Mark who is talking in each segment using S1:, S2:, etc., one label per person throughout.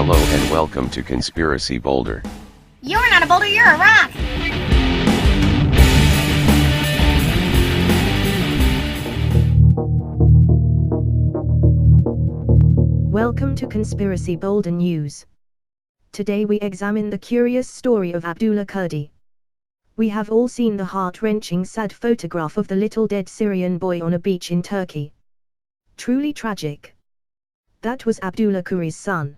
S1: Hello and welcome to Conspiracy Boulder.
S2: You're not a boulder, you're a rock!
S3: Welcome to Conspiracy Boulder News. Today we examine the curious story of Abdulah Kurdi. We have all seen the heart-wrenching sad photograph of the little dead Syrian boy on a beach in Turkey. Truly tragic. That was Abdulah Kurdi's son.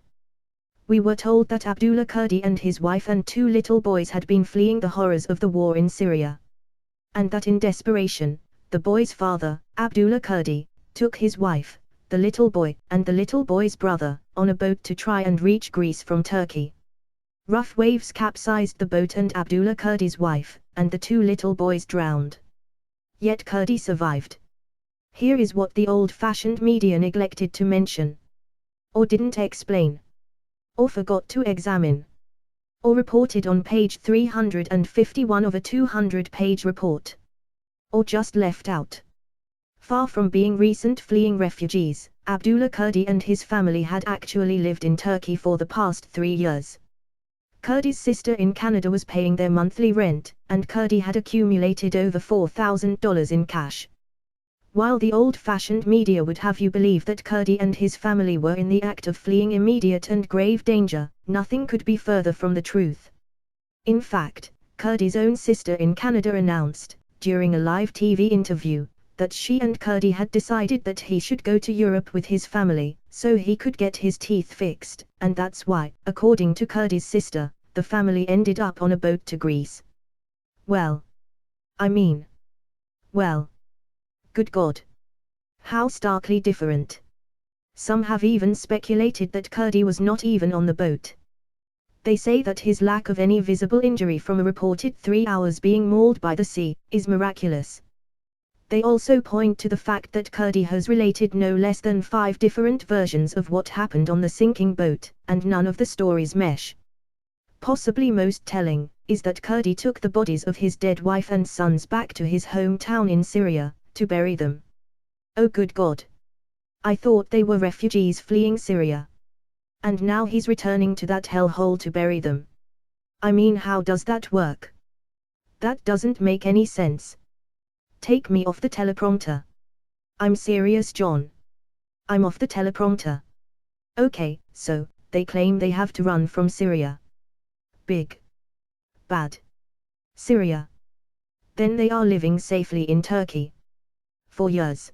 S3: We were told that Abdulah Kurdi and his wife and two little boys had been fleeing the horrors of the war in Syria. And that in desperation, the boy's father, Abdulah Kurdi, took his wife, the little boy, and the little boy's brother, on a boat to try and reach Greece from Turkey. Rough waves capsized the boat and Abdulah Kurdi's wife, and the two little boys drowned. Yet Kurdi survived. Here is what the old-fashioned media neglected to mention. Or didn't explain. Or forgot to examine. Or reported on page 351 of a 200-page report. Or just left out. Far from being recent fleeing refugees, Abdulah Kurdi and his family had actually lived in Turkey for the past 3 years. Kurdi's sister in Canada was paying their monthly rent, and Kurdi had accumulated over $4,000 in cash. While the old-fashioned media would have you believe that Kurdi and his family were in the act of fleeing immediate and grave danger, nothing could be further from the truth. In fact, Kurdi's own sister in Canada announced, during a live TV interview, that she and Kurdi had decided that he should go to Europe with his family, so he could get his teeth fixed, and that's why, according to Kurdi's sister, the family ended up on a boat to Greece. Well, good God. How starkly different. Some have even speculated that Kurdi was not even on the boat. They say that his lack of any visible injury from a reported 3 hours being mauled by the sea, is miraculous. They also point to the fact that Kurdi has related no less than 5 different versions of what happened on the sinking boat, and none of the stories mesh. Possibly most telling, is that Kurdi took the bodies of his dead wife and sons back to his hometown in Syria, to bury them. Oh good God. I thought they were refugees fleeing Syria. And now he's returning to that hellhole to bury them. How does that work? That doesn't make any sense. Take me off the teleprompter. I'm serious, John. I'm off the teleprompter. Okay, so, they claim they have to run from Syria. Big. Bad. Syria. Then they are living safely in Turkey. For years.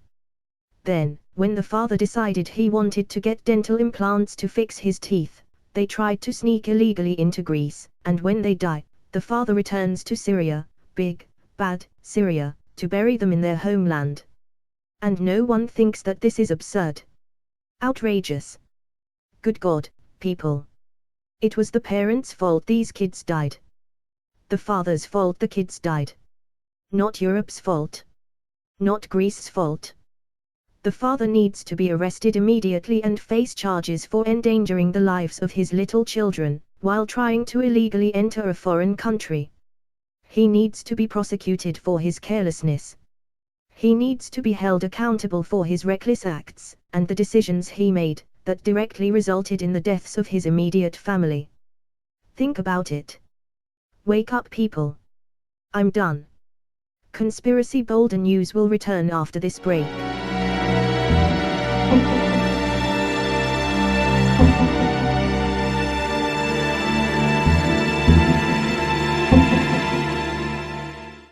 S3: Then, when the father decided he wanted to get dental implants to fix his teeth, they tried to sneak illegally into Greece, and when they die, the father returns to Syria, big, bad, Syria, to bury them in their homeland. And no one thinks that this is absurd. Outrageous. Good God, people. It was the parents' fault these kids died. The father's fault the kids died. Not Europe's fault. Not Greece's fault. The father needs to be arrested immediately and face charges for endangering the lives of his little children, while trying to illegally enter a foreign country. He needs to be prosecuted for his carelessness. He needs to be held accountable for his reckless acts, and the decisions he made, that directly resulted in the deaths of his immediate family. Think about it. Wake up, people. I'm done. Conspiracy Boulder News will return after this break.